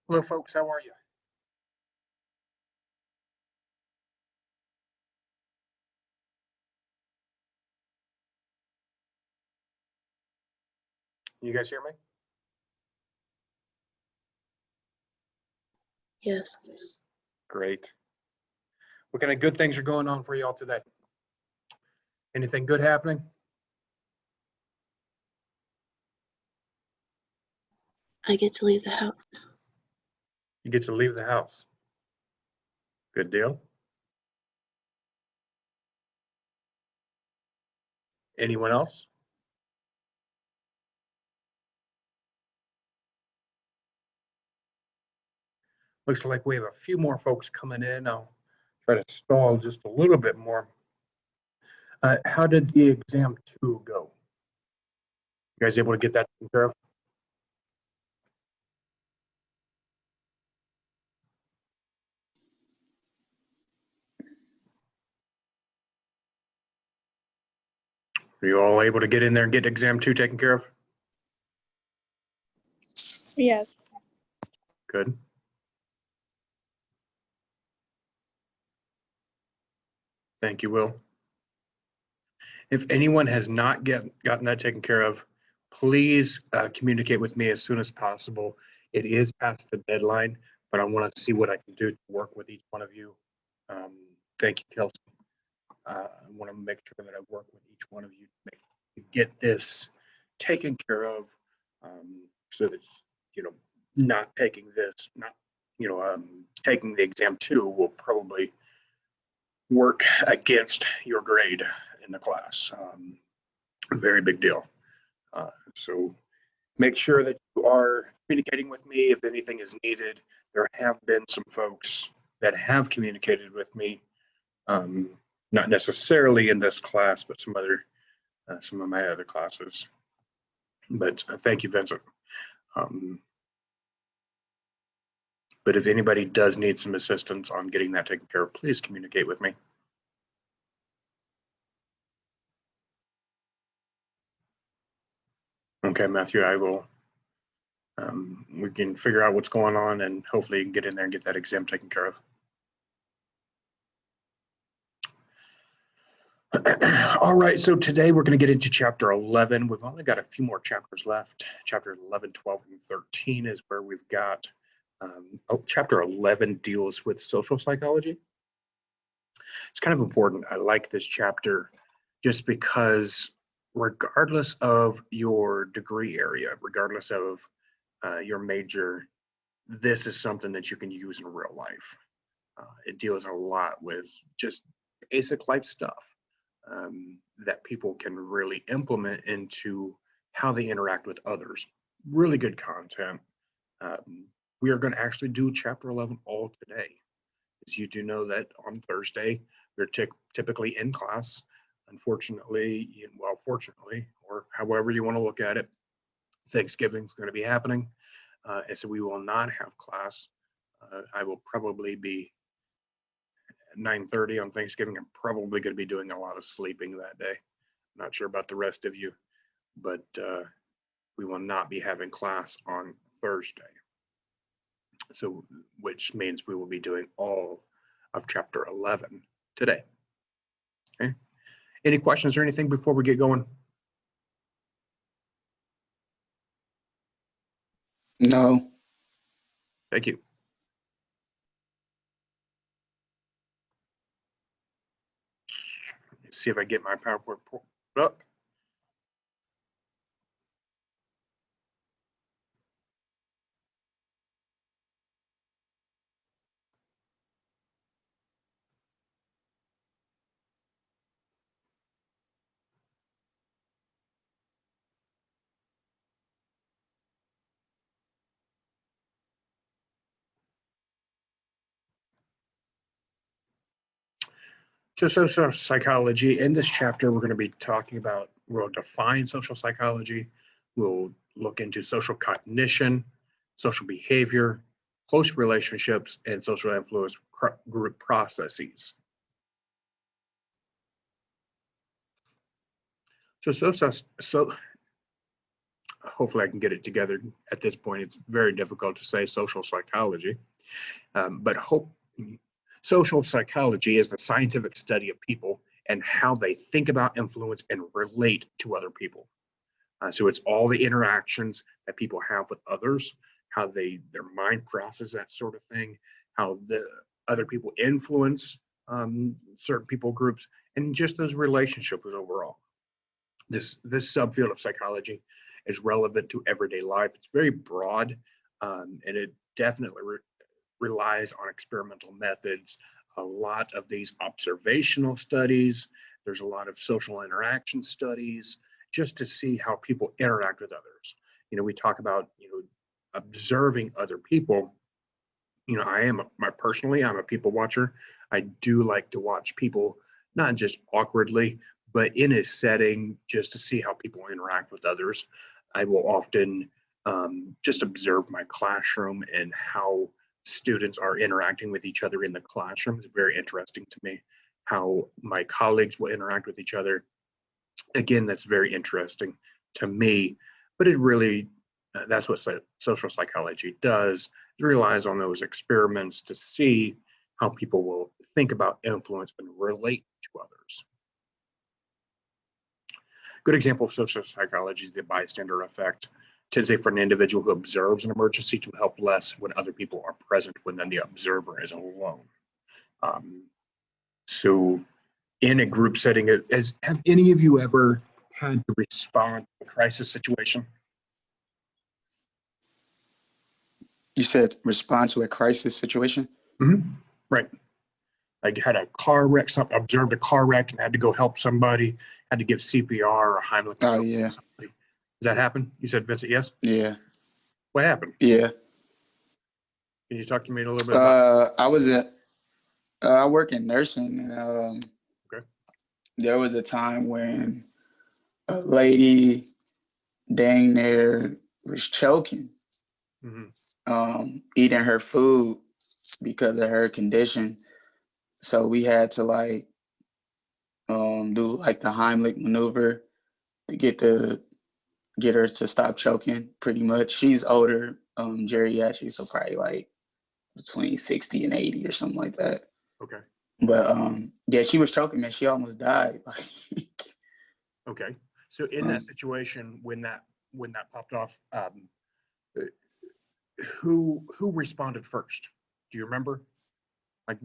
Hello, folks. How are you? You guys hear me? Yes. Great. What kind of good things are going on for y'all today? Anything good happening? I get to leave the house. You get to leave the house. Good deal. Anyone else? Looks like we have a few more folks coming in. I'll try to stall just a little bit more. How did the exam 2 go? You guys able to get that taken care of? Are you all able to get in there and get exam 2 taken care of? Yes. Good. Thank you, Will. If anyone has not gotten that taken care of, please communicate with me as soon as possible. It is past the deadline, but I want to see what I can do to work with each one of you. Thank you, Kelsey. I want to make sure that I work with each one of you to get this taken care of, so that, not taking this, taking the exam 2 will probably work against your grade in the class. Very big deal. So make sure that you are communicating with me if anything is needed. There have been some folks that have communicated with me, not necessarily in this class, but some of my other classes. But thank you, Vincent. But if anybody does need some assistance on getting that taken care of, please communicate with me. Okay, Matthew, I will, we can figure out what's going on and hopefully you can get in there and get that exam taken care of. All right, so today we're going to get into chapter 11. We've only got a few more chapters left. Chapter 11, 12, and 13 is where we've got, chapter 11 deals with social psychology. It's kind of important. I like this chapter just because regardless of your degree area, regardless of your major, this is something that you can use in real life. It deals a lot with just basic life stuff that people can really implement into how they interact with others. Really good content. We are going to actually do chapter 11 all today. As you do know that on Thursday, we're typically in class. Unfortunately, well, fortunately, or however you want to look at it, Thanksgiving is going to be happening. And so we will not have class. I will probably be at 9:30 on Thanksgiving. I'm probably going to be doing a lot of sleeping that day. I'm not sure about the rest of you, but we will not be having class on Thursday. So, which means we will be doing all of chapter 11 today. Okay. Any questions or anything before we get going? No. Thank you. Let's see if I get my PowerPoint pulled up. So social psychology, in this chapter, we're going to be talking about, we'll define social psychology. We'll look into social cognition, social behavior, close relationships, and social influence group processes. hopefully I can get it together at this point. It's very difficult to say social psychology, but social psychology is the scientific study of people and how they think about, influence, and relate to other people. So it's all the interactions that people have with others, how their mind processes that sort of thing, how the other people influence certain people groups, and just those relationships overall. This subfield of psychology is relevant to everyday life. It's very broad, and it definitely relies on experimental methods. A lot of these observational studies. There's a lot of social interaction studies just to see how people interact with others. We talk about observing other people. I'm a people watcher. I do like to watch people, not just awkwardly, but in a setting, just to see how people interact with others. I will often just observe my classroom and how students are interacting with each other in the classroom. It's very interesting to me how my colleagues will interact with each other. Again, that's very interesting to me, but it really, that's what social psychology does. It relies on those experiments to see how people will think about, influence, and relate to others. Good example of social psychology is the bystander effect. Tends for an individual who observes an emergency to help less when other people are present, when then the observer is alone. So in a group setting, have any of you ever had to respond to a crisis situation? You said respond to a crisis situation? Mm-hmm. Right. I had a car wreck, observed a car wreck and had to go help somebody, had to give CPR or Heimlich. Oh, yeah. Does that happen? You said, Vincent, yes? Yeah. What happened? Yeah. Can you talk to me a little bit about I work in nursing. And, okay. There was a time when a lady dang near was choking, eating her food because of her condition. So we had to do like the Heimlich maneuver to get her to stop choking. Pretty much, she's older, geriatric, so probably like between 60 and 80 or something like that. Okay. But yeah, she was choking, man. She almost died. Okay. So in that situation, when that popped off, who responded first? Do you remember? Like,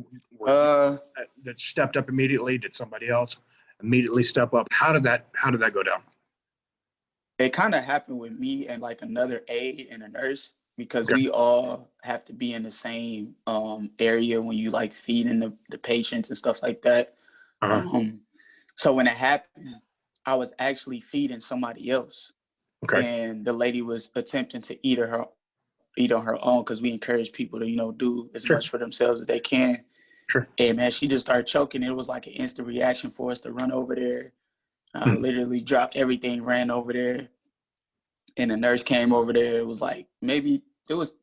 that stepped up immediately? Did somebody else immediately step up? How did that go down? It kind of happened with me and like another aide and a nurse, because we all have to be in the same area when you like feeding the patients and stuff like that. So when it happened, I was actually feeding somebody else. Okay. And the lady was attempting to eat on her own, because we encourage people to, do as much for themselves as they can. Sure. And man, she just started choking. It was like an instant reaction for us to run over there. Literally dropped everything, ran over there. And the nurse came over there. It was like it was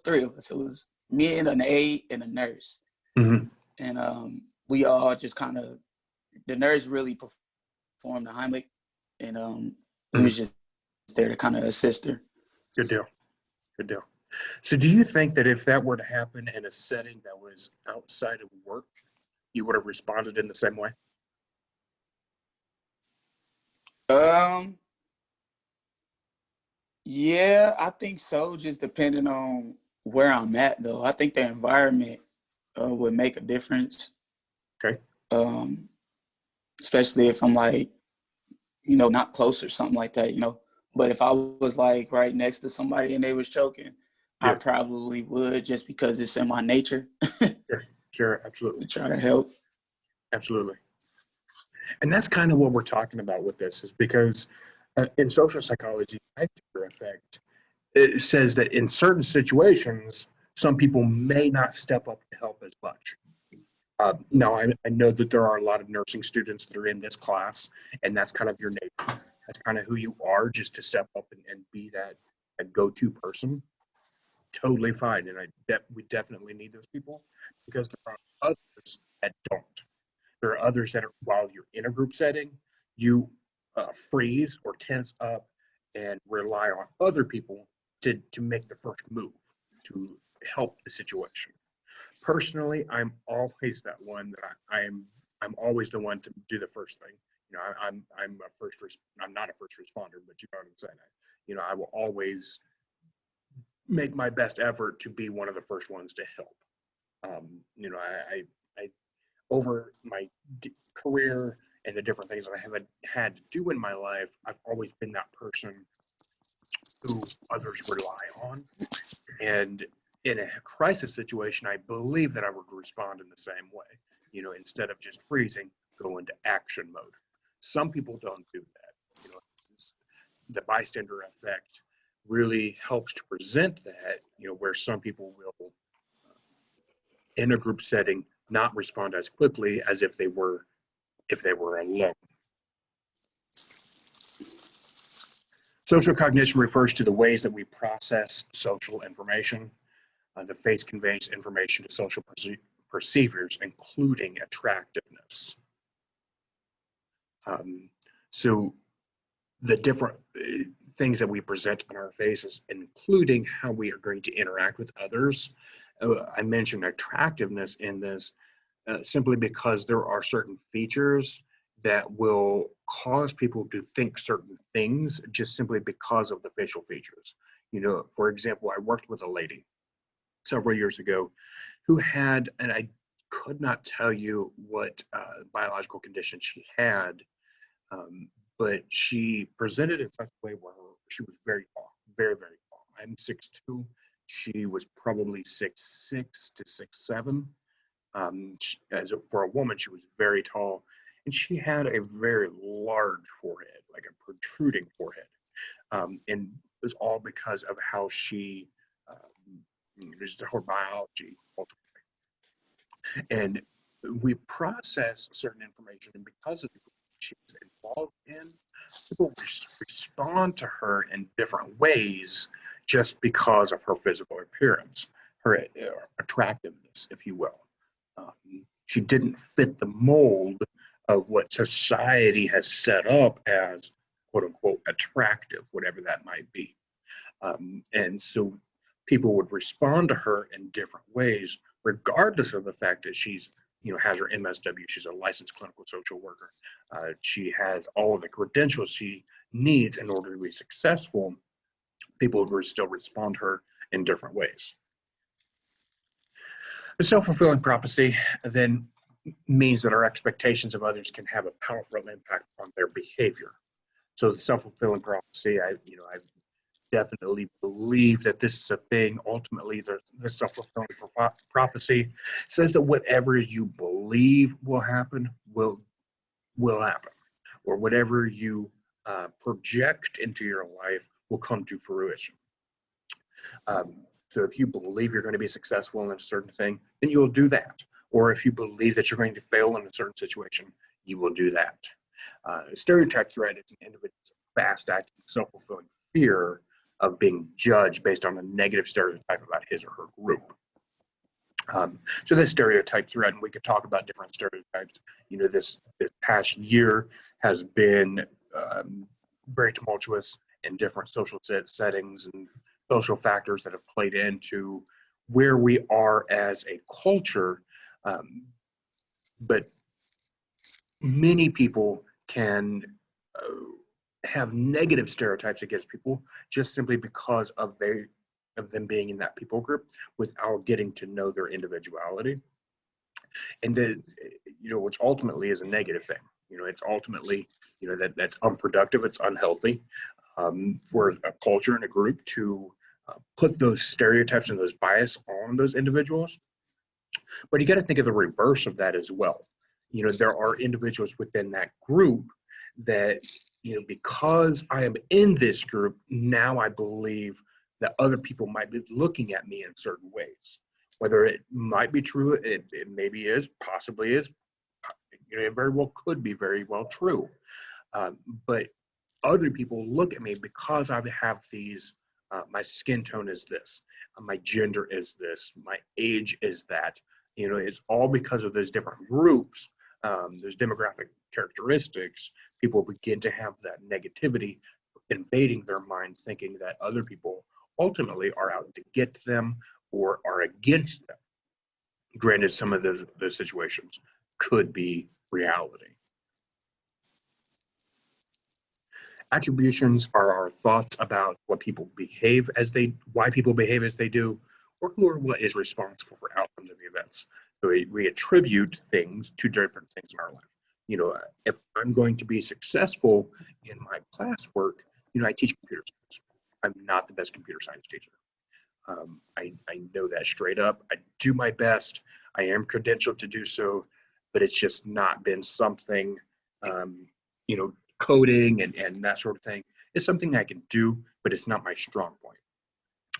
three of us. It was me and an aide and a nurse. And we all just the nurse really performed the Heimlich, and we was just there to kind of assist her. Good deal. So do you think that if that were to happen in a setting that was outside of work, you would have responded in the same way? Yeah, I think so, just depending on where I'm at, though. I think the environment would make a difference. Okay. Especially if I'm like, not close or something like that, But if I was like right next to somebody and they was choking, I probably would, just because it's in my nature. Sure, absolutely. To try to help. Absolutely. And that's kind of what we're talking about with this, is because in social psychology, the bystander effect, it says that in certain situations, some people may not step up to help as much. Now, I know that there are a lot of nursing students that are in this class, and that's kind of your nature. That's kind of who you are, just to step up and be that a go-to person. Totally fine, and we definitely need those people, because there are others that don't. There are others that, while you're in a group setting, you freeze or tense up and rely on other people to make the first move to help the situation. Personally, I'm always that one that I'm always the one to do the first thing. I'm a I'm not a first responder, but you know what I'm saying. I will always make my best effort to be one of the first ones to help. I over my career and the different things that I haven't had to do in my life, I've always been that person who others rely on. And in a crisis situation, I believe that I would respond in the same way. Instead of just freezing, go into action mode. Some people don't do that. The bystander effect really helps to present that, where some people will, in a group setting, not respond as quickly as if they were alone. Social cognition refers to the ways that we process social information. The face conveys information to social perceivers, including attractiveness. So the different things that we present on our faces, including how we are going to interact with others. I mentioned attractiveness in this simply because there are certain features that will cause people to think certain things just simply because of the facial features. For example, I worked with a lady several years ago who had, and I could not tell you what biological condition she had, but she presented in such a way where she was very tall, very, very tall. I'm 6'2". She was probably 6'6" to 6'7". For a woman, she was very tall, and she had a very large forehead, like a protruding forehead. And it was all because of how she, just her biology, ultimately. And we process certain information, and because of the group she was involved in, people respond to her in different ways just because of her physical appearance, her attractiveness, if you will. She didn't fit the mold of what society has set up as quote unquote attractive, whatever that might be. And so people would respond to her in different ways, regardless of the fact that she's, has her MSW. She's a licensed clinical social worker. She has all of the credentials she needs in order to be successful. People would still respond to her in different ways. The self-fulfilling prophecy then means that our expectations of others can have a powerful impact on their behavior. So the self-fulfilling prophecy, I definitely believe that this is a thing. Ultimately, the self-fulfilling prophecy says that whatever you believe will happen will happen, or whatever you project into your life will come to fruition. So if you believe you're going to be successful in a certain thing, then you'll do that. Or if you believe that you're going to fail in a certain situation, you will do that. Stereotype threat is an individual's fast-acting, self-fulfilling fear of being judged based on a negative stereotype about his or her group. So this stereotype threat, and we could talk about different stereotypes. This past year has been very tumultuous in different social settings and social factors that have played into where we are as a culture. But many people can have negative stereotypes against people just simply because of them being in that people group without getting to know their individuality. And then, which ultimately is a negative thing. It's ultimately, that's unproductive, it's unhealthy for a culture and a group to put those stereotypes and those bias on those individuals. But you got to think of the reverse of that as well. There are individuals within that group that, because I am in this group, now I believe that other people might be looking at me in certain ways. Whether it might be true, it maybe is, possibly is, it very well could be very well true. But other people look at me because I have these, my skin tone is this, my gender is this, my age is that. It's all because of those different groups, those demographic characteristics. People begin to have that negativity invading their mind, thinking that other people ultimately are out to get them or are against them. Granted, some of those situations could be reality. Attributions are our thoughts about what people behave as why people behave as they do, or who or what is responsible for outcomes of the events. So we attribute things to different things in our life. You know, if I'm going to be successful in my classwork, you know, I teach computer science. I'm not the best computer science teacher. I know that straight up. I do my best. I am credentialed to do so, but it's just not been something, you know, coding and that sort of thing is something I can do, but it's not my strong point.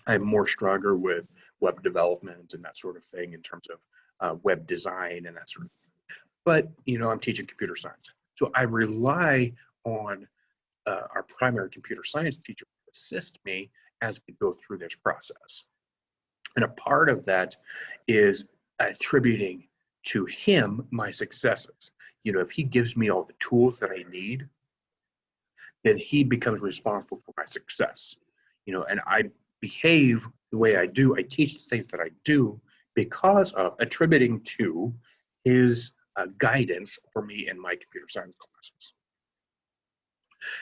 I'm more stronger with web development and that sort of thing in terms of web design and that sort of thing. But, you know, I'm teaching computer science. So I rely on our primary computer science teacher to assist me as we go through this process. And a part of that is attributing to him my successes. You know, if he gives me all the tools that I need, then he becomes responsible for my success. You know, and I behave the way I do, I teach the things that I do because of attributing to his guidance for me in my computer science classes.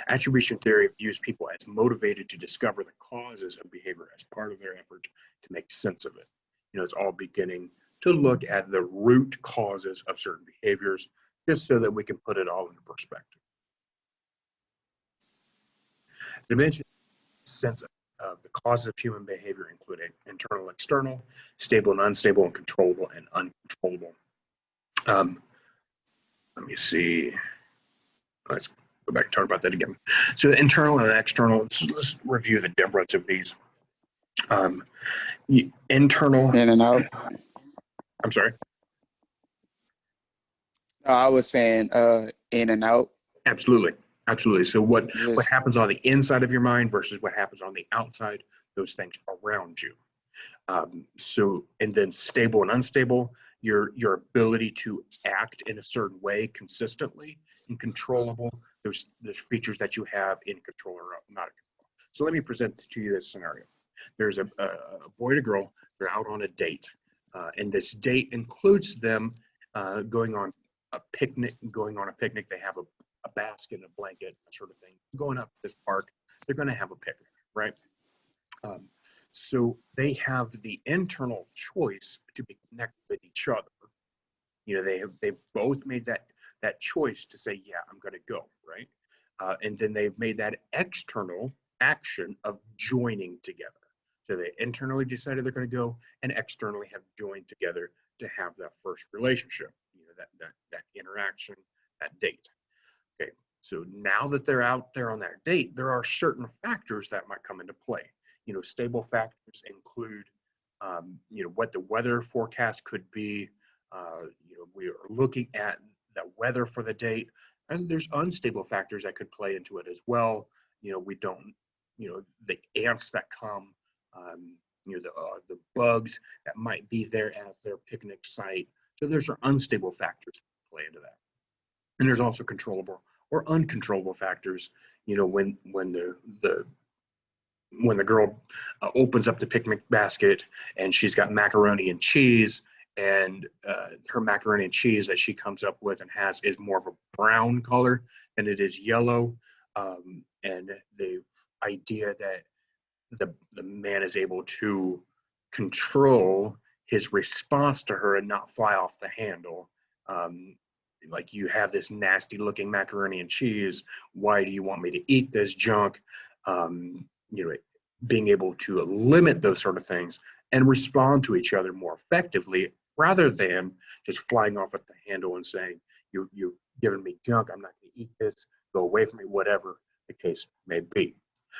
Attribution theory views people as motivated to discover the causes of behavior as part of their effort to make sense of it. You know, it's all beginning to look at the root causes of certain behaviors, just so that we can put it all into perspective. Dimension sense of the causes of human behavior including internal, external, stable and unstable, and controllable and uncontrollable. Let me see. Let's go back and talk about that again. So internal and external, let's review the difference of these. Internal. In and out. I'm sorry? I was saying in and out. Absolutely. Absolutely. So what happens on the inside of your mind versus what happens on the outside, those things around you. So, and then stable and unstable, your ability to act in a certain way consistently, and controllable, there's features that you have in control or not in control. So let me present to you this scenario. There's a boy and a girl, they're out on a date. And this date includes them going on a picnic. They have a basket, a blanket, that sort of thing. Going up to this park, they're going to have a picnic, right? So they have the internal choice to be connected with each other. You know, they both made that choice to say, yeah, I'm going to go, right? And then they've made that external action of joining together. So they internally decided they're going to go, and externally have joined together to have that first relationship. You know, that interaction, that date. Okay, so now that they're out there on that date, there are certain factors that might come into play. You know, stable factors include, you know, what the weather forecast could be. You know, we are looking at the weather for the date, and there's unstable factors that could play into it as well. You know, we don't, you know, the ants that come, you know, the bugs that might be there at their picnic site. So there's unstable factors that play into that. And there's also controllable or uncontrollable factors. You know, when the girl opens up the picnic basket and she's got macaroni and cheese, and her macaroni and cheese that she comes up with and has is more of a brown color than it is yellow. And the idea that the man is able to control his response to her and not fly off the handle. Like, you have this nasty looking macaroni and cheese. Why do you want me to eat this junk? You know, being able to limit those sort of things and respond to each other more effectively, rather than just flying off at the handle and saying, you've given me junk, I'm not going to eat this, go away from me, whatever the case may be.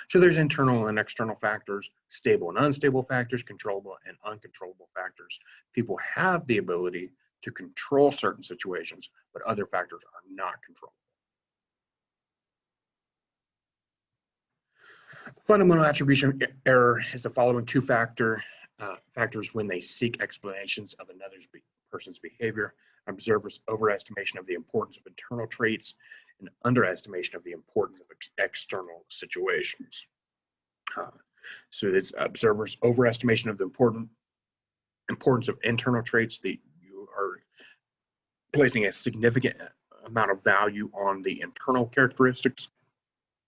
So there's internal and external factors, stable and unstable factors, controllable and uncontrollable factors. People have the ability to control certain situations, but other factors are not controllable. Fundamental attribution error is the following two factors when they seek explanations of another person's behavior. Observers' overestimation of the importance of internal traits an underestimation of the importance of external situations. So it's observers' overestimation of the importance of internal traits. That you are placing a significant amount of value on the internal characteristics,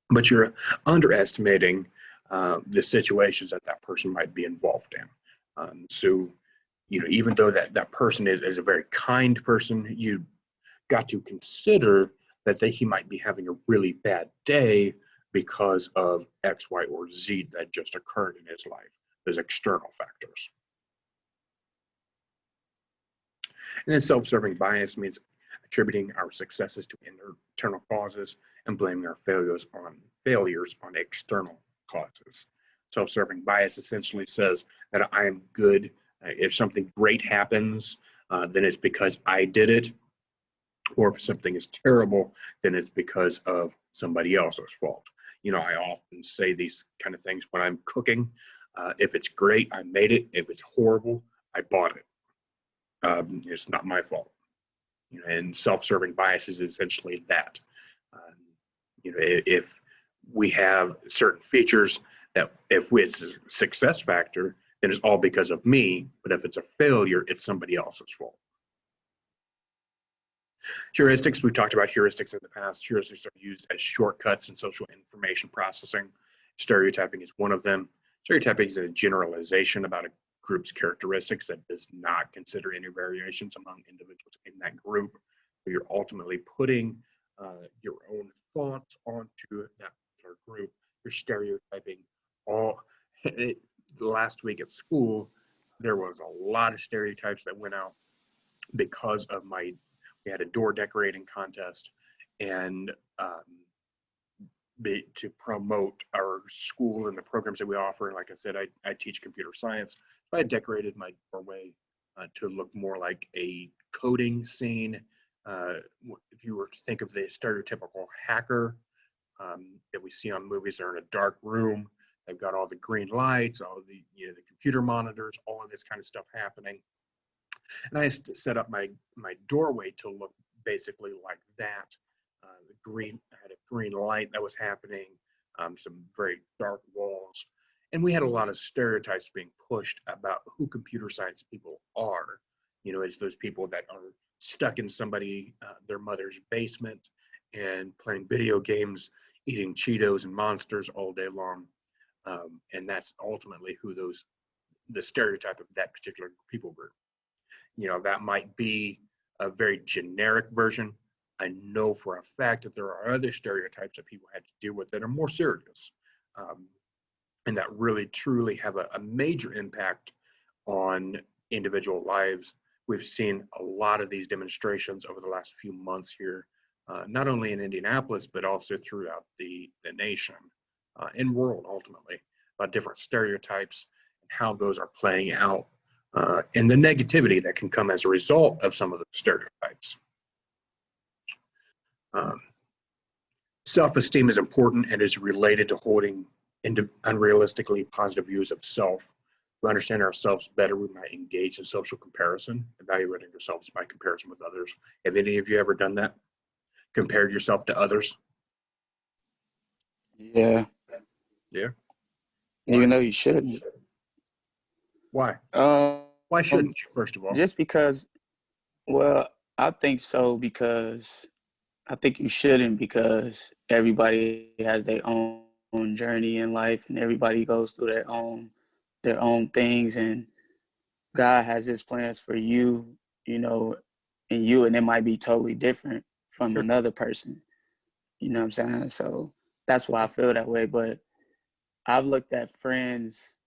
but you're underestimating the situations that that person might be involved in. So, even though that person is a very kind person, you got to consider that he might be having a really bad day because of X, Y, or Z that just occurred in his life, those external factors. And then self-serving bias means attributing our successes to internal causes and blaming our failures on external causes. Self-serving bias essentially says that I am good. If something great happens, then it's because I did it. Or if something is terrible, then it's because of somebody else's fault. I often say these kind of things when I'm cooking. If it's great, I made it. If it's horrible, I bought it. It's not my fault. And self-serving bias is essentially that. If we have certain features that if it's a success factor, then it's all because of me. But if it's a failure, it's somebody else's fault. Heuristics, we've talked about heuristics in the past. Heuristics are used as shortcuts in social information processing. Stereotyping is one of them. Stereotyping is a generalization about a group's characteristics that does not consider any variations among individuals in that group. So you're ultimately putting your own thoughts onto that particular group. You're stereotyping last week at school, there was a lot of stereotypes that went out because of we had a door decorating contest, and to promote our school and the programs that we offer. Like I said, I teach computer science. So I decorated my doorway to look more like a coding scene. If you were to think of the stereotypical hacker that we see on movies, they're in a dark room. They've got all the green lights, all the the computer monitors, all of this kind of stuff happening. And I set up my doorway to look basically like that. I had a green light that was happening, some very dark walls. And we had a lot of stereotypes being pushed about who computer science people are. It's those people that are stuck in their mother's basement and playing video games, eating Cheetos and Monsters all day long. And that's ultimately who the stereotype of that particular people group. That might be a very generic version. I know for a fact that there are other stereotypes that people had to deal with that are more serious, and that really truly have a major impact on individual lives. We've seen a lot of these demonstrations over the last few months here, not only in Indianapolis, but also throughout the nation and world, ultimately, about different stereotypes and how those are playing out. And the negativity that can come as a result of some of the stereotypes. Self-esteem is important and is related to holding unrealistically positive views of self. To understand ourselves better, we might engage in social comparison, evaluating ourselves by comparison with others. Have any of you ever done that? Compared yourself to others? Yeah. Yeah. Even though you shouldn't. Why? Why shouldn't you, first of all? Just because, well, I think so, because I think you shouldn't, because everybody has their own journey in life, and everybody goes through their own things, and God has his plans for you, and it might be totally different from another person. You know what I'm saying? So that's why I feel that way. But I've looked at friends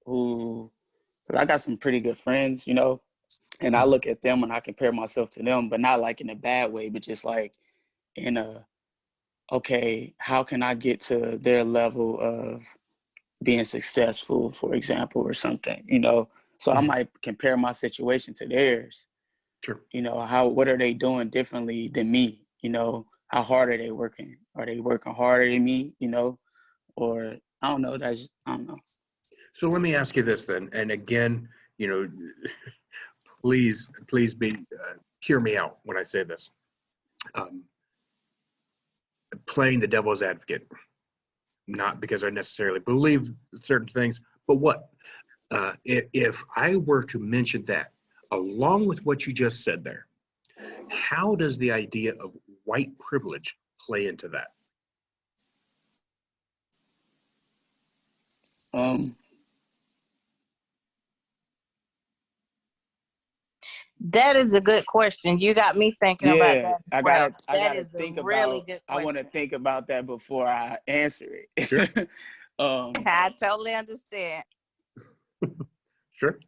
because I got some pretty good friends, and I look at them and I compare myself to them, but not like in a bad way, but just like in okay, how can I get to their level of being successful, for example, or something, So I might compare my situation to theirs. Sure. What are they doing differently than me? How hard are they working? Are they working harder than me? Or I don't know. I don't know. So let me ask you this then, and again, please hear me out when I say this. playing the devil's advocate, not because I necessarily believe certain things, but what if I were to mention that along with what you just said there, how does the idea of white privilege play into that? That is a good question. You got me thinking about that. I Well, gotta think really about. good I want to question. think about that before I answer it. Sure. I totally understand. Sure.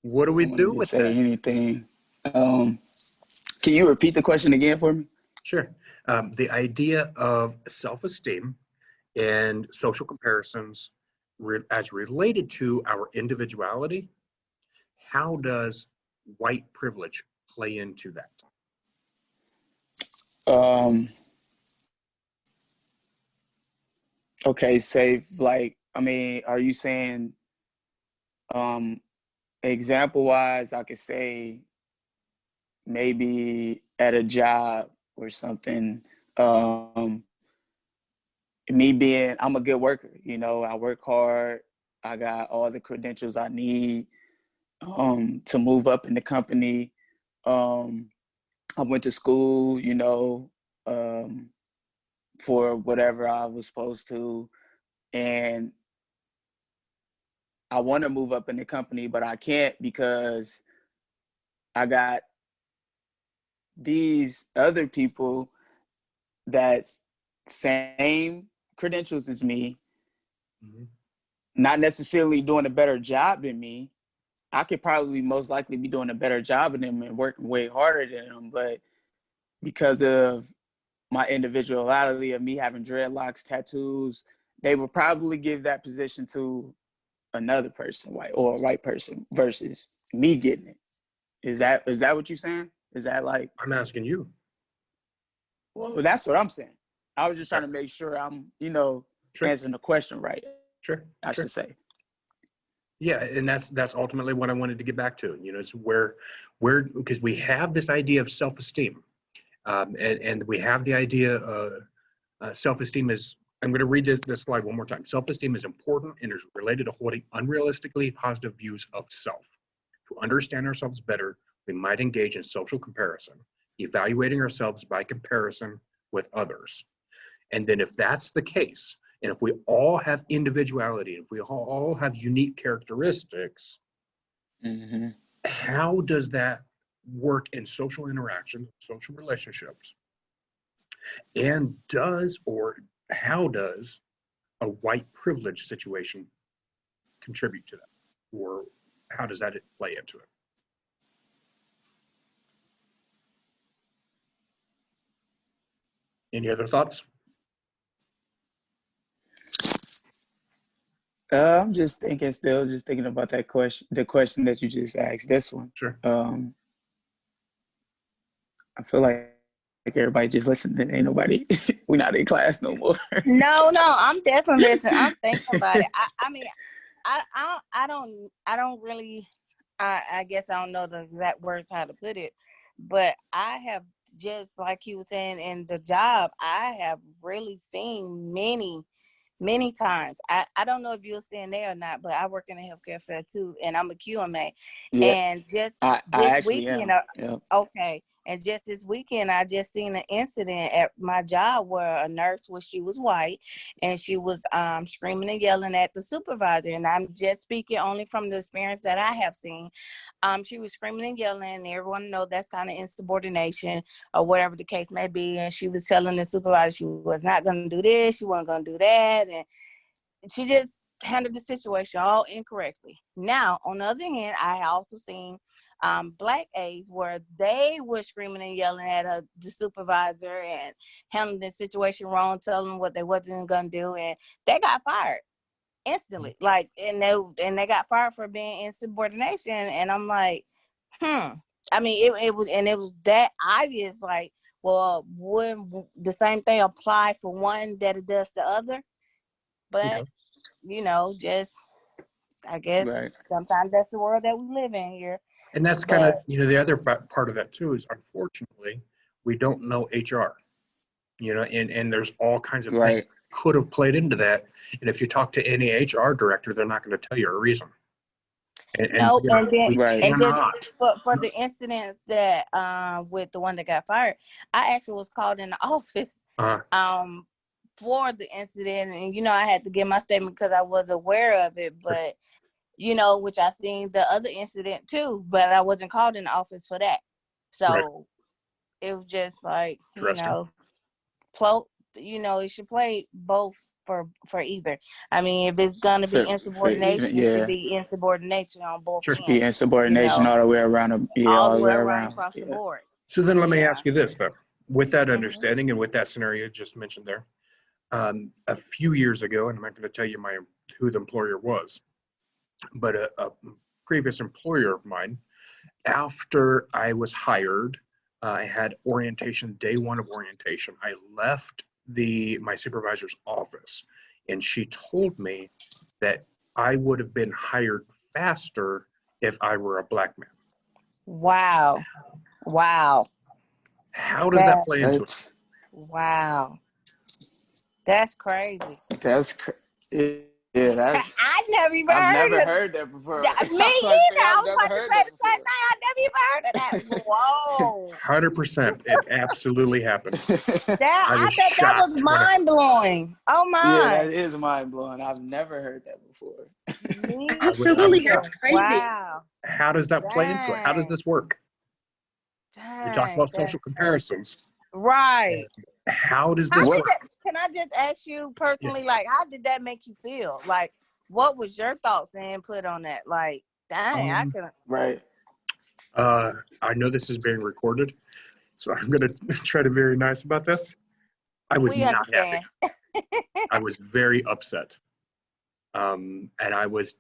What do we do with say that? anything? Can you repeat the question again for me? Sure. The idea of self-esteem and social comparisons as related to our individuality, how does white privilege play into that? Okay, say like, I mean, are you saying example wise, I could say maybe at a job or something, me being, I'm a good worker, you know, I work hard, I got all the credentials I need to move up in the company. I went to school, you know, for whatever I was supposed to, and I want to move up in the company, but I can't because I got these other people that's same credentials as me, not necessarily doing a better job than me. I could probably most likely be doing a better job than them and working way harder than them, but because of my individuality of me having dreadlocks, tattoos, they would probably give that position to another person, white or a white person, versus me getting it. Is that what you're saying? Is that like? I'm asking you. Well, that's what I'm saying. I was just trying to make sure I'm, you know, Sure. answering the question right. Sure. I should say. Yeah, and that's ultimately what I wanted to get back to. You know, it's where because we have this idea of self-esteem, and we have the idea of self-esteem is. I'm going to read this slide one more time. Self-esteem is important and is related to holding unrealistically positive views of self. To understand ourselves better, we might engage in social comparison, evaluating ourselves by comparison with others. And then if that's the case, and if we all have individuality, if we all have unique characteristics, how does that work in social interactions, social relationships? And how does a white privilege situation contribute to that? Or how does that play into it? Any other thoughts? I'm just thinking about that question, the question that you just asked, this one. Sure. I feel like everybody just listening. Ain't nobody, we're not in class no more. No, I'm definitely listening. I'm thinking about it. I mean, I don't really, I guess I don't know the exact words how to put it, but I have, just like you were saying in the job, I have really seen many times. I don't know if you're saying there or not, but I work in the healthcare field too, and I'm a QMA. Yeah, And just I this actually weekend, am. Yeah. okay. And just this weekend, I just seen an incident at my job where a nurse, she was white, and she was screaming and yelling at the supervisor. And I'm just speaking only from the experience that I have seen. She was screaming and yelling, and everyone know that's kind of insubordination or whatever the case may be. And she was telling the supervisor she was not going to do this, she wasn't going to do that, and she just handled the situation all incorrectly. Now, on the other hand, I also seen black aides where they were screaming and yelling at the supervisor and handling the situation wrong, telling them what they wasn't gonna do, and they got fired instantly. Like, and they got fired for being insubordination. And I'm like, I mean, it was that obvious. Like, well, would the same thing apply for one that it does the other? But just, I guess sometimes that's the world that we live in here. And that's kind of, the other part of that too is, unfortunately, we don't know HR. and there's all kinds of Right. things that could have played into that. And if you talk to any HR director, they're not going to tell you a reason. No, and then we Right. and just cannot. for the incidents that with the one that got fired, I actually was called in the office for the incident, and I had to give my statement because I was aware of it, but which I seen the other incident too, but I wasn't called in the office for that. So it was just like, Interesting. it should play both for either. I mean, if it's gonna be For even, insubordination, it should be insubordination on both Sure. be ends, insubordination all the way around. all All the the way way around around. across the board. So then let me Yeah. ask you this, though. With that Mhm. understanding and with that scenario just mentioned there, a few years ago, and I'm not going to tell you who the employer was, but a previous employer of mine, after I was hired, I had orientation, day one of orientation. I left my supervisor's office, and she told me that I would have been hired faster if I were a black man. Wow. How does that play into it? That's Wow. That's crazy. yeah. That's I never even I've heard never of heard that before. Me either. I was about to say the same thing. I never even heard of that. Whoa. 100%. It absolutely happened. I bet that was mind blowing. Oh my. Yeah, that is mind blowing. I've never heard that before. Absolutely, that's crazy. Wow. How does that play into it? How does this work? We talk about social comparisons. Right. How does this work? Can I just ask you personally, like, how did that make you feel? Like, what was your thoughts and input on that? Like, dang, I couldn't. Right. I know this is being recorded, so I'm going to try to be very nice about this. I was We not understand. happy. I was very upset. And I was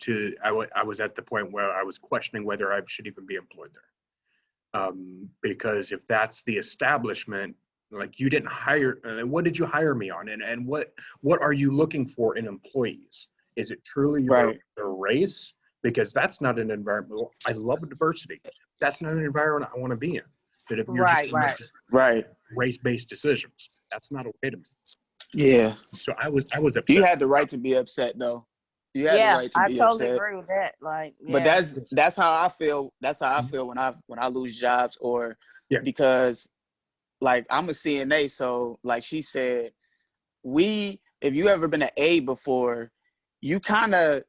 at the point where I was questioning whether I should even be employed there. Because if that's the establishment, like, you didn't hire, what did you hire me on? And what are you looking for in employees? Is it truly their race? Because that's not an environment. I love diversity. That's not an environment I want to be in. But if you're just race-based decisions, that's not okay to me. Yeah. So I was upset. You had the right to be upset, though. You had the right to be I totally upset. agree with that. Like, But that's how I feel. That's how I feel when I lose jobs, or because, like, I'm a CNA, so like she said, if you ever been an aide before, you kind of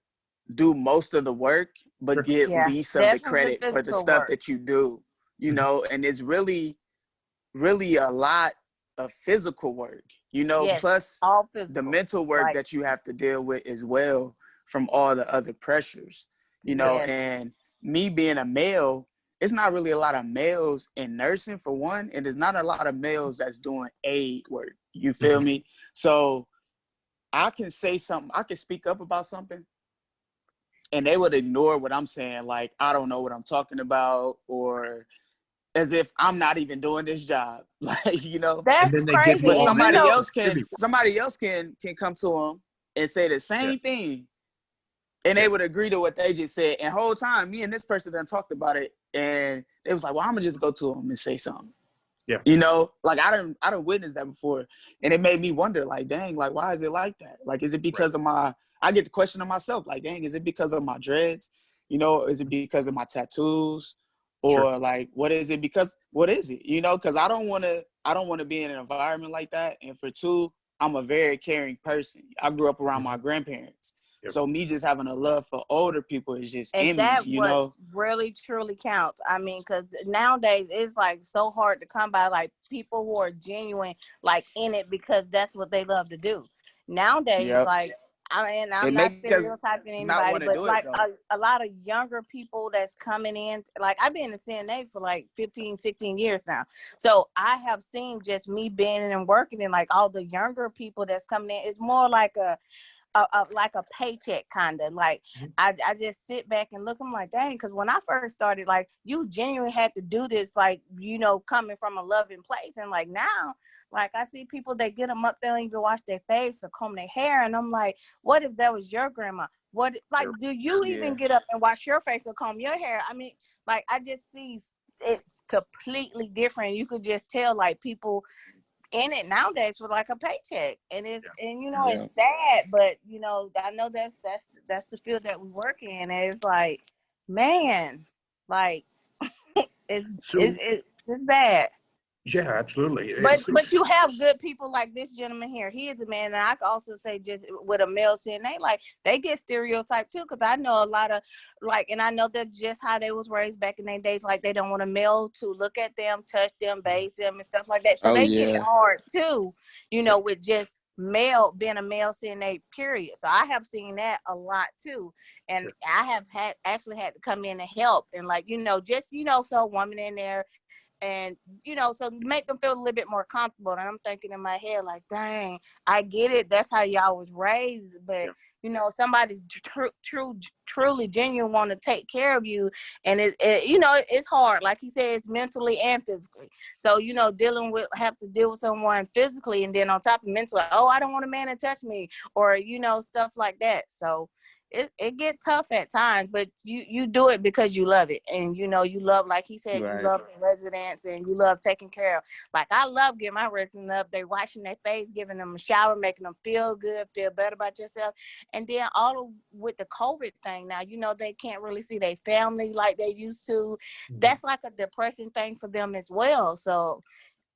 do most of the work, but get least of the credit for the stuff that you do, and it's really, really a lot of physical work, plus the mental work that you have to deal with as well from all the other pressures, and me being a male, it's not really a lot of males in nursing, for one, and there's not a lot of males that's doing aid work. You feel me? So I can say something, I can speak up about something, and they would ignore what I'm saying, like, I don't know what I'm talking about, or as if I'm not even doing this job. Like, That's crazy. But somebody else can come to them and say the same thing, and they would agree to what they just said. And the whole time, me and this person done talked about it, and it was like, well, I'm gonna just go to them and say something. Yeah. Like, I done witnessed that before, and it made me wonder, like, dang, like, why is it like that? Like, is it because of I get the question of myself, like, dang, is it because of my dreads? Is it because of my tattoos? Or like, what is it? What is it? Because I don't want to be in an environment like that. And for two, I'm a very caring person. I grew up around my grandparents. So me just having a love for older people is just in me, what really truly counts. I mean, because nowadays it's like so hard to come by, like, people who are genuine, like, in it because that's what they love to do. Nowadays, like, I'm not stereotyping anybody, but like a lot of younger people that's coming in, like, I've been in CNA for like 15, 16 years now. So I have seen, just me being in and working, and like all the younger people that's coming in, it's more like a paycheck kind of, like, I just sit back and look, I'm like, dang, because when I first started, like, you genuinely had to do this, like, coming from a loving place. And like now, like, I see people that get them up there and even wash their face or comb their hair, and I'm like, what if that was your grandma? Do you even get up and wash your face or comb your hair? I mean, like, I just see it's completely different. You could just tell, like, people in it nowadays for like a paycheck, and it's and Yeah. it's sad, but I know that's the field that we work in, and it's like, man, like So it's bad. yeah, absolutely. But you have good people like this gentleman here. He is a man, and I can also say just with a male CNA, like they get stereotyped too. Because I know a lot of and I know that's just how they was raised back in their days. Like they don't want a male to look at them, touch them, bathe them, and stuff like that. So they get hard too, with just being a male CNA. Period. So I have seen that a lot too, and I have actually had to come in and help, and so a woman in there. And, so make them feel a little bit more comfortable. And I'm thinking in my head, like, dang, I get it. That's how y'all was raised. But, somebody truly genuine want to take care of you. And, it's hard. Like he said, it's mentally and physically. So, have to deal with someone physically. And then on top of mentally, oh, I don't want a man to touch me. Or, stuff like that. So it get tough at times, but you do it because you love it. And you love, like he said, you love the residents and you love taking care of. Like I love getting my residents up. They washing their face, giving them a shower, making them feel good, feel better about yourself. And then with the COVID thing now, they can't really see their family like they used to. That's like a depressing thing for them as well. So,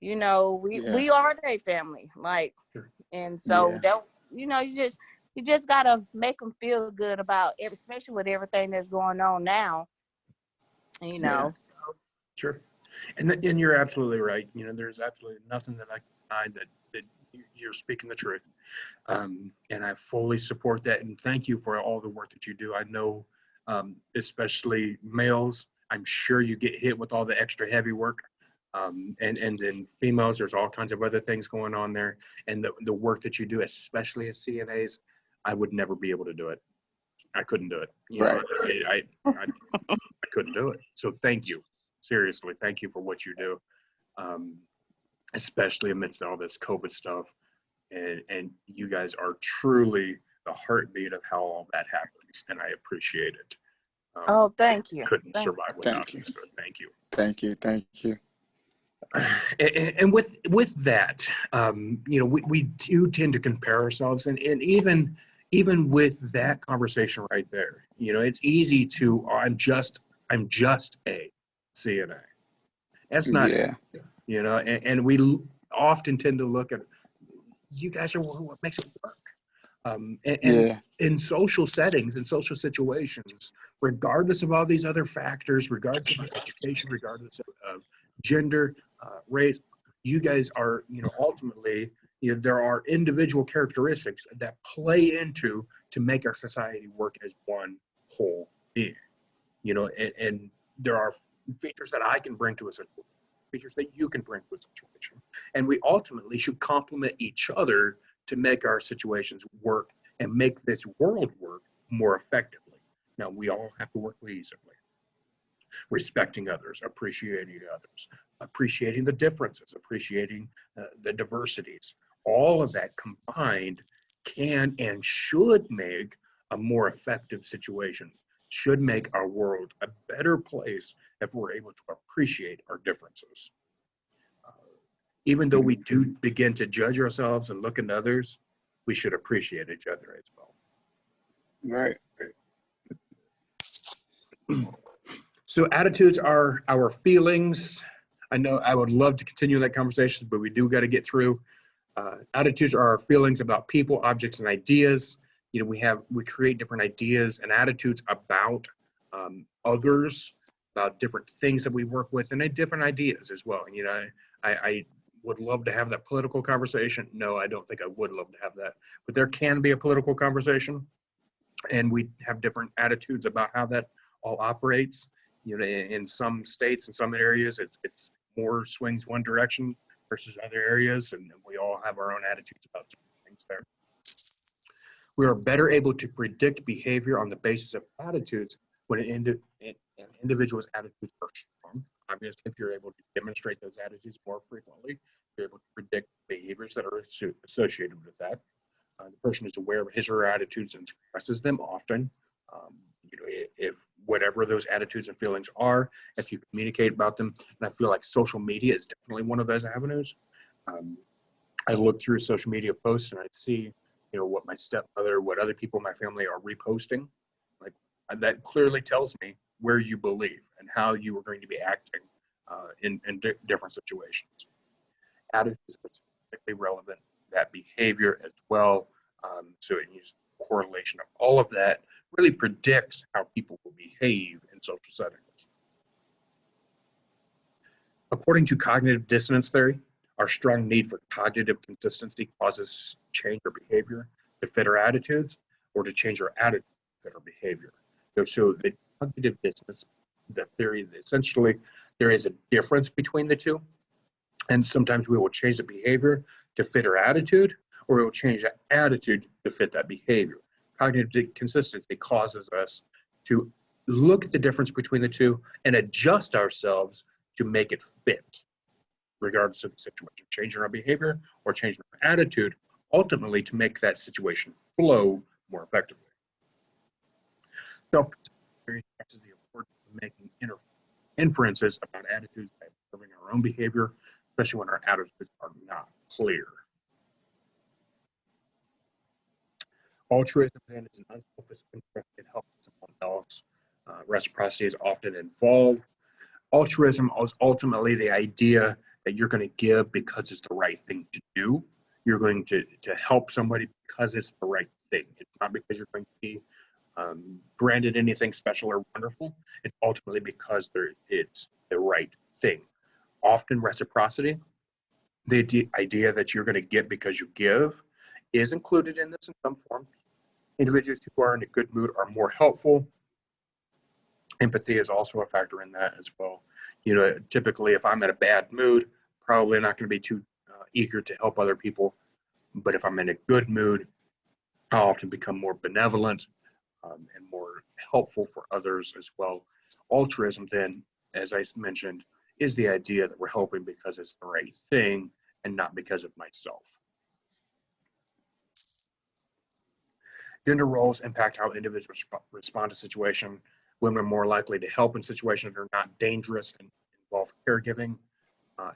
we are their family. Like, and so that, you just gotta make them feel good about it, especially with everything that's going on now. Sure, and you're absolutely right. There's absolutely nothing that I can find that you're speaking the truth, and I fully support that. And thank you for all the work that you do. I know, especially males, I'm sure you get hit with all the extra heavy work. And then females, there's all kinds of other things going on there, and the work that you do, especially as CNAs. I would never be able to do it. I couldn't do it. I couldn't do it. So thank you. Seriously, thank you for what you do, especially amidst all this COVID stuff. And you guys are truly the heartbeat of how all that happens, and I appreciate it. Thank you. Couldn't survive without you. So thank you. Thank you. And with that, we do tend to compare ourselves, and even with that conversation right there, it's easy to, I'm just a CNA. That's not, and we often tend to look at, you guys are what makes it work. And in social settings, in social situations, regardless of all these other factors, regardless of education, regardless of gender, race, you guys are, ultimately, there are individual characteristics that play into to make our society work as one whole being, and there are features that I can bring to a situation, features that you can bring to a situation, and we ultimately should complement each other to make our situations work and make this world work more effectively. Now, we all have to work cohesively, respecting others, appreciating others, appreciating the differences, appreciating the diversities. All of that combined can and should make a more effective situation, should make our world a better place if we're able to appreciate our differences. Even though we do begin to judge ourselves and look at others, we should appreciate each other as well. Right. So attitudes are our feelings. I know I would love to continue that conversation, but we do got to get through. Attitudes are our feelings about people, objects, and ideas. We create different ideas and attitudes about others, about different things that we work with, and different ideas as well. I would love to have that political conversation. No, I don't think I would love to have that, but there can be a political conversation, and we have different attitudes about how that all operates. In some states, in some areas, it's more swings one direction versus other areas, and we all have our own attitudes about things there. We are better able to predict behavior on the basis of attitudes when an individual's attitudes are strong. Obviously, if you're able to demonstrate those attitudes more frequently, you're able to predict behaviors that are associated with that. The person is aware of his or her attitudes and expresses them often. If whatever those attitudes and feelings are, if you communicate about them, and I feel like social media is definitely one of those avenues. I look through social media posts and I see, what my stepmother, what other people in my family are reposting. Like that clearly tells me where you believe and how you are going to be acting in different situations. Attitudes are specifically relevant, that behavior as well. So it uses correlation of all of that really predicts how people will behave in social settings. According to cognitive dissonance theory, our strong need for cognitive consistency causes change our behavior to fit our attitudes or to change our attitude to fit our behavior. So the cognitive dissonance, the theory that essentially there is a difference between the two. And sometimes we will change the behavior to fit our attitude, or we will change the attitude to fit that behavior. Cognitive consistency causes us to look at the difference between the two and adjust ourselves to make it fit, regardless of the situation, changing our behavior or changing our attitude, ultimately to make that situation flow more effectively. Self-consistency stresses the importance of making inferences about attitudes by observing our own behavior, especially when our attitudes are not clear. Altruism then is an unselfish interest in helping someone else. Reciprocity is often involved. Altruism is ultimately the idea that you're going to give because it's the right thing to do. You're going to help somebody because it's the right thing. It's not because you're going to be branded anything special or wonderful. It's ultimately because it's the right thing. Often reciprocity, the idea that you're going to get because you give, is included in this in some form. Individuals who are in a good mood are more helpful. Empathy is also a factor in that as well. Typically if I'm in a bad mood, probably not going to be too eager to help other people. But if I'm in a good mood, I'll often become more benevolent and more helpful for others as well. Altruism then, as I mentioned, is the idea that we're helping because it's the right thing and not because of myself. Gender roles impact how individuals respond to situations. Women are more likely to help in situations that are not dangerous and involve caregiving,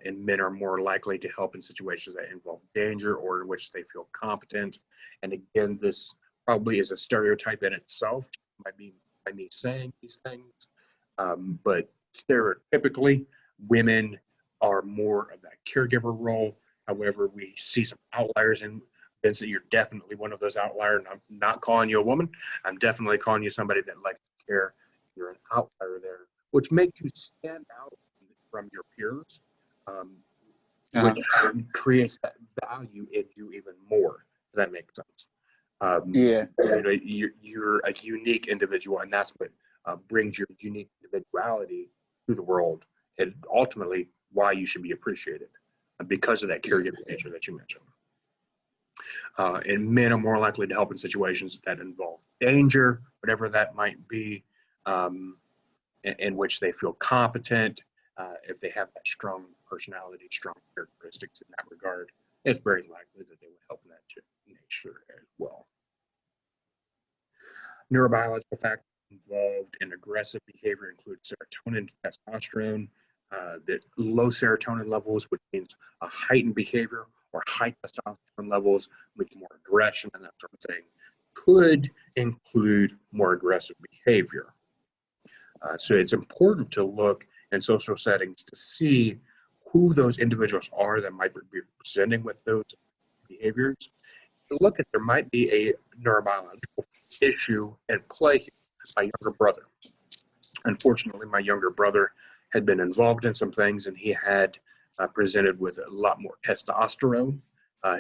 and men are more likely to help in situations that involve danger or in which they feel competent. And again, this probably is a stereotype in itself, by me saying these things, but stereotypically, women are more of that caregiver role. However, we see some outliers, and Vincent, you're definitely one of those outliers. And I'm not calling you a woman. I'm definitely calling you somebody that likes to care. You're an outlier there, which makes you stand out from your peers, which creates that value in you even more. If that makes sense. Yeah. You're a unique individual, and that's what brings your unique individuality to the world, and ultimately why you should be appreciated because of that caregiving nature that you mentioned. And men are more likely to help in situations that involve danger, whatever that might be, in which they feel competent. If they have that strong personality, strong characteristics in that regard, it's very likely that they would help in that nature as well. Neurobiological factors involved in aggressive behavior include serotonin, testosterone. That low serotonin levels, which means a heightened behavior, or high testosterone levels, with more aggression and that sort of thing, could include more aggressive behavior. So it's important to look in social settings to see who those individuals are that might be presenting with those behaviors. To look at, there might be a neurobiological issue at play here. My younger brother. Unfortunately, my younger brother had been involved in some things, and he had presented with a lot more testosterone,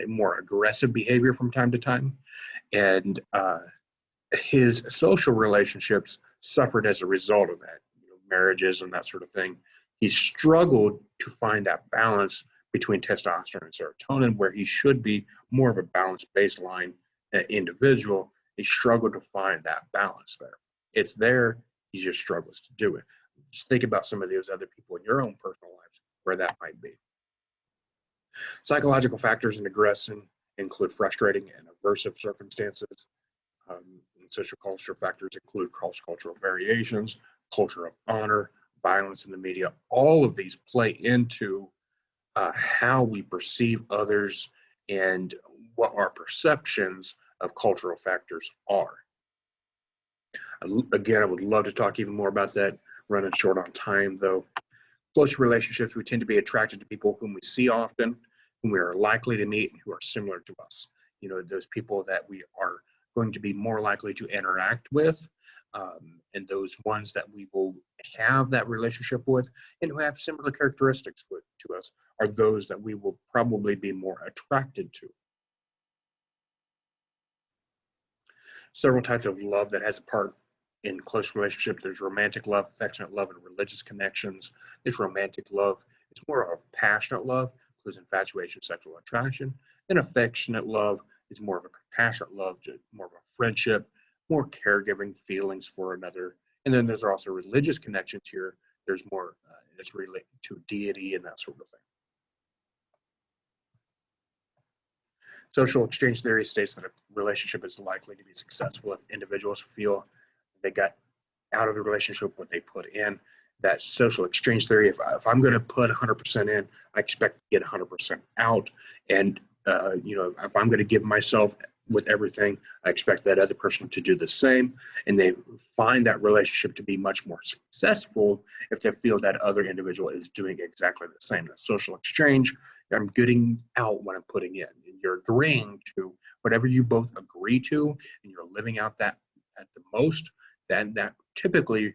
more aggressive behavior from time to time. And his social relationships suffered as a result of that, marriages and that sort of thing. He struggled to find that balance between testosterone and serotonin, where he should be more of a balanced baseline individual. He struggled to find that balance there. It's there, he just struggles to do it. Just think about some of those other people in your own personal lives where that might be. Psychological factors in aggression include frustrating and aversive circumstances. Social culture factors include cross-cultural variations, culture of honor, violence in the media. All of these play into how we perceive others and what our perceptions of cultural factors are. Again, I would love to talk even more about that. Running short on time, though. Close relationships, we tend to be attracted to people whom we see often, whom we are likely to meet, and who are similar to us. You know, those people that we are going to be more likely to interact with, and those ones that we will have that relationship with and who have similar characteristics to us are those that we will probably be more attracted to. Several types of love that has a part in close relationship. There's romantic love, affectionate love, and religious connections. There's romantic love. It's more of passionate love, includes infatuation, sexual attraction. And affectionate love is more of a compassionate love, more of a friendship, more caregiving feelings for another. And then there's also religious connections here. There's more, it's related to deity and that sort of thing. Social exchange theory states that a relationship is likely to be successful if individuals feel they got out of the relationship what they put in. That social exchange theory, if I'm going to put 100% in, I expect to get 100% out. And you know, if I'm going to give myself with everything, I expect that other person to do the same. And they find that relationship to be much more successful if they feel that other individual is doing exactly the same. The social exchange, I'm getting out what I'm putting in. And you're agreeing to whatever you both agree to, and you're living out that at the most, then that typically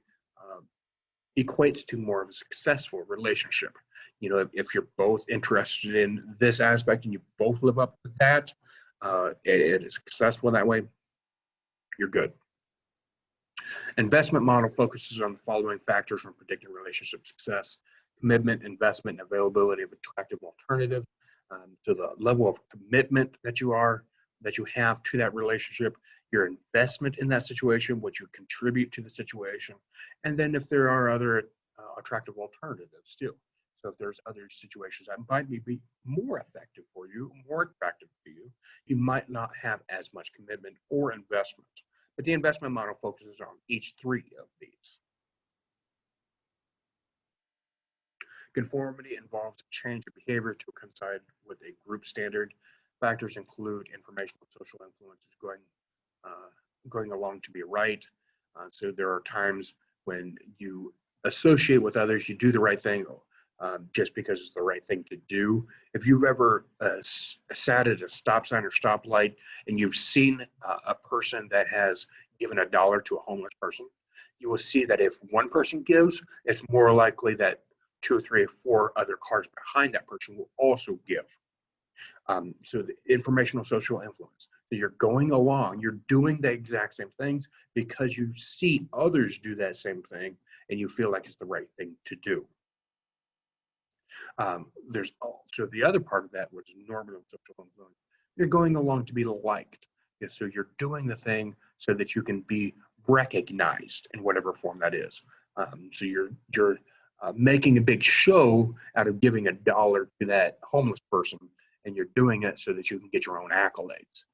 equates to more of a successful relationship. You know, if you're both interested in this aspect and you both live up to that, it is successful that way, you're good. Investment model focuses on the following factors when predicting relationship success: commitment, investment, and availability of attractive alternatives. So the level of commitment that you have to that relationship, your investment in that situation, what you contribute to the situation, and then if there are other attractive alternatives too. So if there's other situations that might be more effective for you, more attractive to you, you might not have as much commitment or investment. But the investment model focuses on each three of these. Conformity involves a change of behavior to coincide with a group standard. Factors include informational social influences going along to be right. So there are times when you associate with others, you do the right thing just because it's the right thing to do. If you've ever sat at a stop sign or stoplight and you've seen a person that has given $1 to a homeless person, you will see that if one person gives, it's more likely that 2 or 3 or 4 other cars behind that person will also give. So the informational social influence. So you're going along, you're doing the exact same things because you see others do that same thing and you feel like it's the right thing to do. There's also the other part of that, which is normative social influence. You're going along to be liked. So you're doing the thing so that you can be recognized in whatever form that is. So you're making a big show out of giving $1 to that homeless person, and you're doing it so that you can get your own accolades.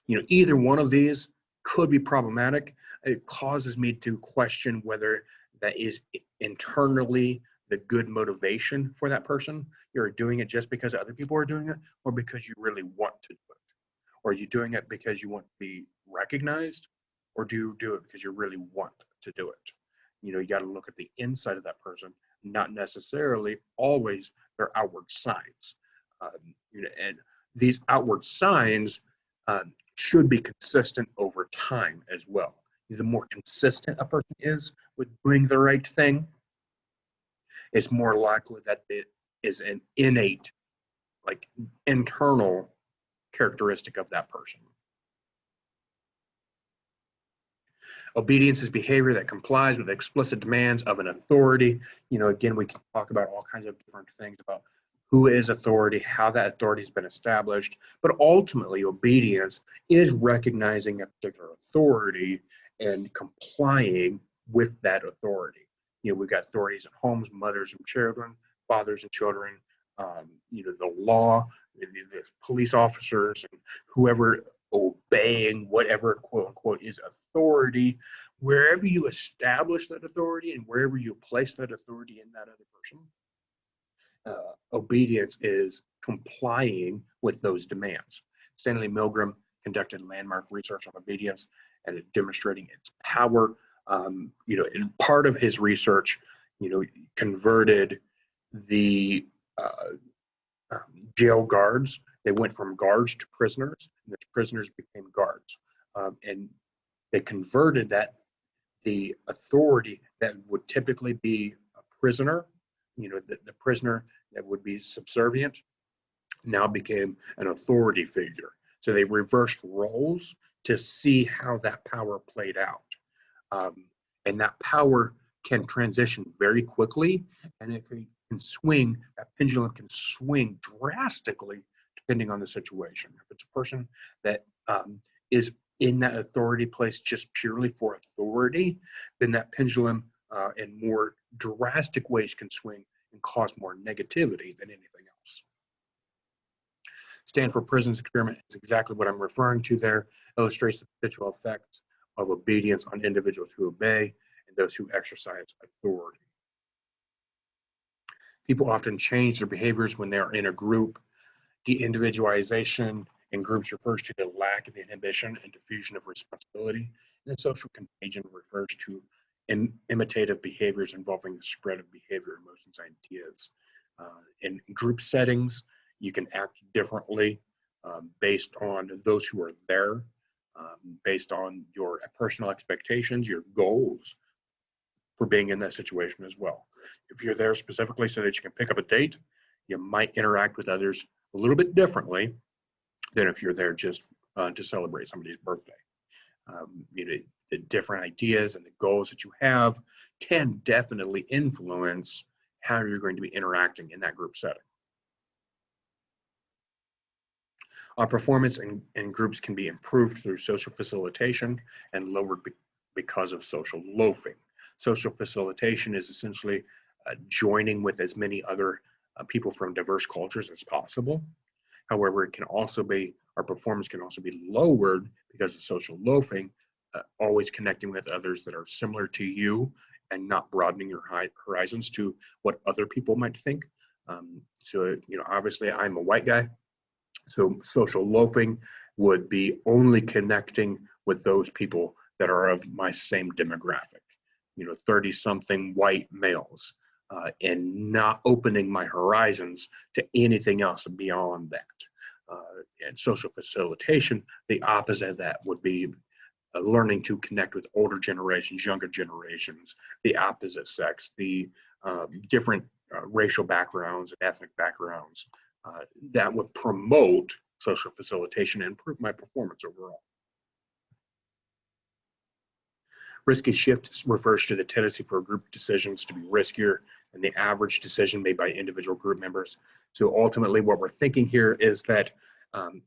You know, either one of these could be problematic. It causes me to question whether that is internally the good motivation for that person. You're doing it just because other people are doing it, or because you really want to do it. Or are you doing it because you want to be recognized, or do you do it because you really want to do it? You know, you got to look at the inside of that person, not necessarily always their outward signs. You know, and these outward signs should be consistent over time as well. The more consistent a person is with doing the right thing, it's more likely that it is an innate, like internal characteristic of that person. Obedience is behavior that complies with explicit demands of an authority. You know, again, we can talk about all kinds of different things about who is authority, how that authority has been established, but ultimately obedience is recognizing a particular authority and complying with that authority. You know, we've got authorities in homes, mothers and children, fathers and children, you know, the law, the police officers, and whoever obeying whatever quote unquote is authority. Wherever you establish that authority and wherever you place that authority in that other person, obedience is complying with those demands. Stanley Milgram conducted landmark research on obedience and demonstrating its power. In part of his research, converted the jail guards. They went from guards to prisoners, and the prisoners became guards. And they converted the authority that would typically be a prisoner, the prisoner that would be subservient, now became an authority figure. So they reversed roles to see how that power played out. And that power can transition very quickly, and it can swing, that pendulum can swing drastically depending on the situation. If it's a person that is in that authority place just purely for authority, then that pendulum in more drastic ways can swing and cause more negativity than anything else. Stanford Prison's experiment is exactly what I'm referring to there, illustrates the potential effects of obedience on individuals who obey and those who exercise authority. People often change their behaviors when they're in a group. De-individualization in groups refers to the lack of inhibition and diffusion of responsibility, and social contagion refers to imitative behaviors involving the spread of behavior, emotions, ideas. In group settings, you can act differently based on those who are there, based on your personal expectations, your goals for being in that situation as well. If you're there specifically so that you can pick up a date, you might interact with others a little bit differently than if you're there just to celebrate somebody's birthday. The different ideas and the goals that you have can definitely influence how you're going to be interacting in that group setting. Our performance in groups can be improved through social facilitation and lowered because of social loafing. Social facilitation is essentially joining with as many other people from diverse cultures as possible. However, it can also be, our performance can also be lowered because of social loafing, always connecting with others that are similar to you and not broadening your horizons to what other people might think. Obviously I'm a white guy, so social loafing would be only connecting with those people that are of my same demographic, 30-something white males, and not opening my horizons to anything else beyond that. And social facilitation, the opposite of that would be learning to connect with older generations, younger generations, the opposite sex, the different racial backgrounds and ethnic backgrounds. That would promote social facilitation and improve my performance overall. Risky shift refers to the tendency for group decisions to be riskier than the average decision made by individual group members. So ultimately what we're thinking here is that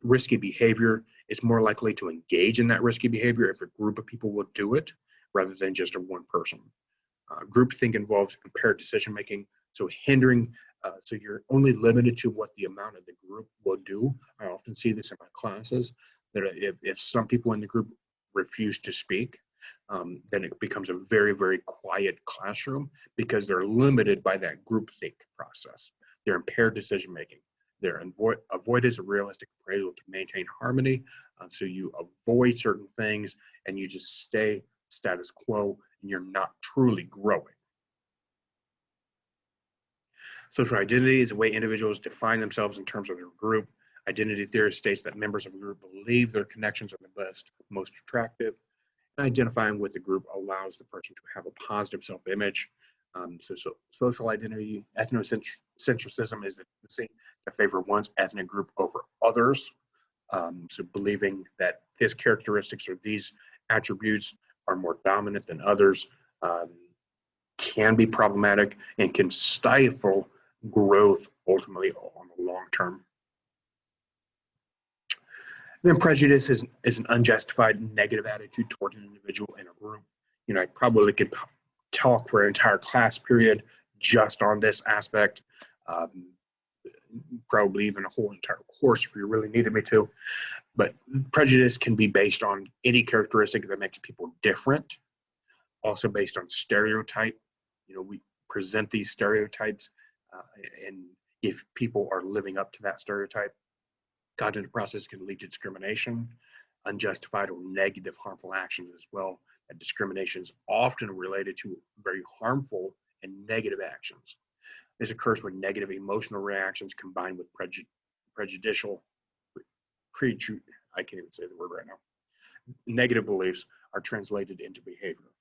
risky behavior is more likely to engage in that risky behavior if a group of people will do it rather than just a one person. Groupthink involves impaired decision making, so hindering, so you're only limited to what the amount of the group will do. I often see this in my classes, that if some people in the group refuse to speak, then it becomes a very, very quiet classroom because they're limited by that groupthink process. They're impaired decision making. Their avoidance of realistic appraisal to maintain harmony. So you avoid certain things and you just stay status quo and you're not truly growing. Social identity is the way individuals define themselves in terms of their group. Identity theory states that members of a group believe their connections are the best, most attractive. And identifying with the group allows the person to have a positive self-image. So social identity, ethnocentrism is to favor one's ethnic group over others. So believing that his characteristics or these attributes are more dominant than others can be problematic and can stifle growth ultimately on the long term. Then prejudice is an unjustified negative attitude toward an individual in a group. I probably could talk for an entire class period just on this aspect, probably even a whole entire course if you really needed me to. But prejudice can be based on any characteristic that makes people different, also based on stereotype. We present these stereotypes and if people are living up to that stereotype. Cognitive process can lead to discrimination, unjustified or negative harmful actions as well. And discrimination is often related to very harmful and negative actions. This occurs when negative emotional reactions combined with prejudicial, I can't even say the word right now, negative beliefs are translated into behavior.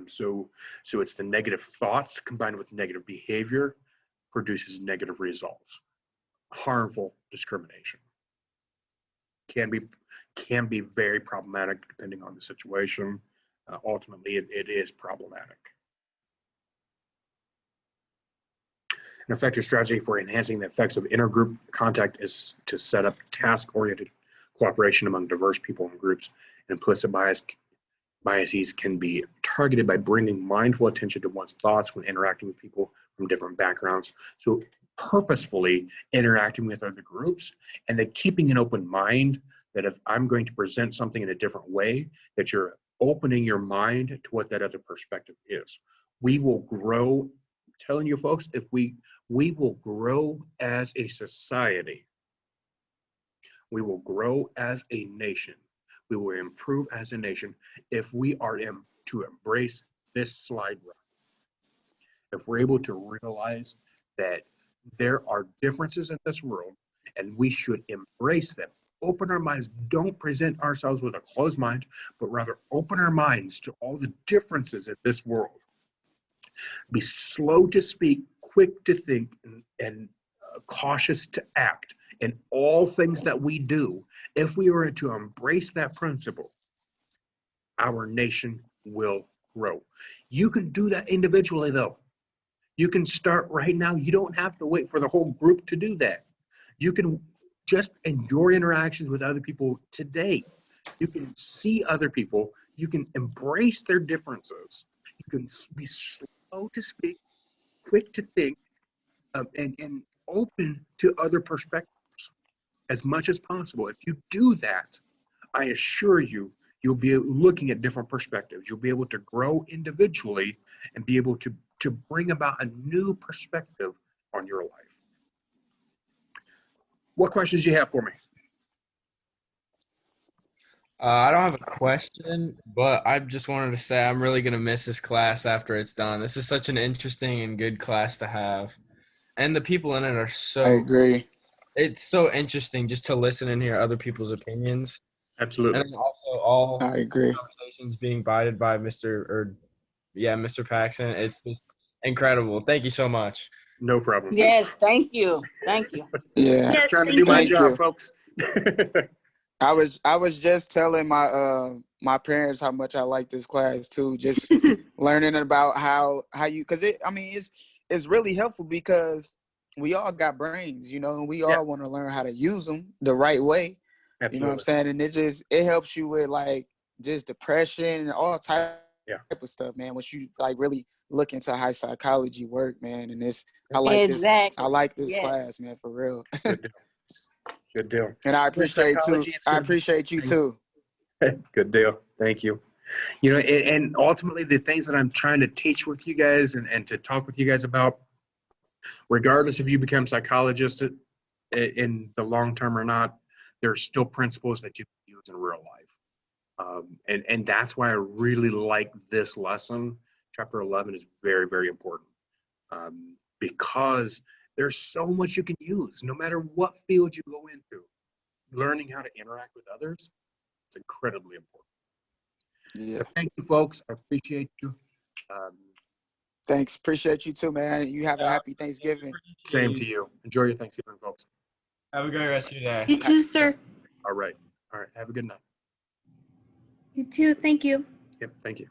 So it's the negative thoughts combined with negative behavior produces negative results. Harmful discrimination can be very problematic depending on the situation. Ultimately, it is problematic. An effective strategy for enhancing the effects of intergroup contact is to set up task-oriented cooperation among diverse people and groups. Implicit biases can be targeted by bringing mindful attention to one's thoughts when interacting with people from different backgrounds. So purposefully interacting with other groups and then keeping an open mind that if I'm going to present something in a different way, that you're opening your mind to what that other perspective is. We will grow, I'm telling you folks, if we will grow as a society. We will grow as a nation. We will improve as a nation if we are to embrace this slide run. If we're able to realize that there are differences in this world and we should embrace them. Open our minds, don't present ourselves with a closed mind, but rather open our minds to all the differences in this world. Be slow to speak, quick to think, and cautious to act in all things that we do. If we are to embrace that principle, our nation will grow. You can do that individually though. You can start right now. You don't have to wait for the whole group to do that. You can just in your interactions with other people today, you can see other people. You can embrace their differences. You can be slow to speak, quick to think, and open to other perspectives as much as possible. If you do that, I assure you, you'll be looking at different perspectives. You'll be able to grow individually and be able to bring about a new perspective on your life. What questions do you have for me? I don't have a question, but I just wanted to say I'm really going to miss this class after it's done. This is such an interesting and good class to have. And the people in it are so – I agree. It's so interesting just to listen and hear other people's opinions. Absolutely. And then also all I agree. conversations being guided by Mr. Paxson. It's just incredible. Thank you so much. No problem. Yes, thank you. Thank you. Yeah. Just Yes, trying to thank do my you. job, folks. I was just telling my parents how much I like this class too. Just learning about how you, because it's really helpful because we all got brains, and we all want to learn how to use them the right way. Absolutely. You know what I'm saying? And it helps you with like just depression and all type of stuff, man. Once you like really look into how psychology work, man, and I like this class, man, for real. Good deal. Good deal. And I appreciate you too. Good deal. Thank you. And ultimately the things that I'm trying to teach with you guys and to talk with you guys about, regardless if you become psychologists in the long term or not, there are still principles that you can use in real life. And that's why I really like this lesson. Chapter 11 is very, very important because there's so much you can use, no matter what field you go into. Learning how to interact with others, it's incredibly important. Yeah. So thank you, folks. I appreciate you. Thanks. Appreciate you too, man. You have a happy Thanksgiving. Same to you. Enjoy your Thanksgiving, folks. Have a great rest of your day. You too, sir. All right. Have a good night. You too. Thank you. Yep. Thank you.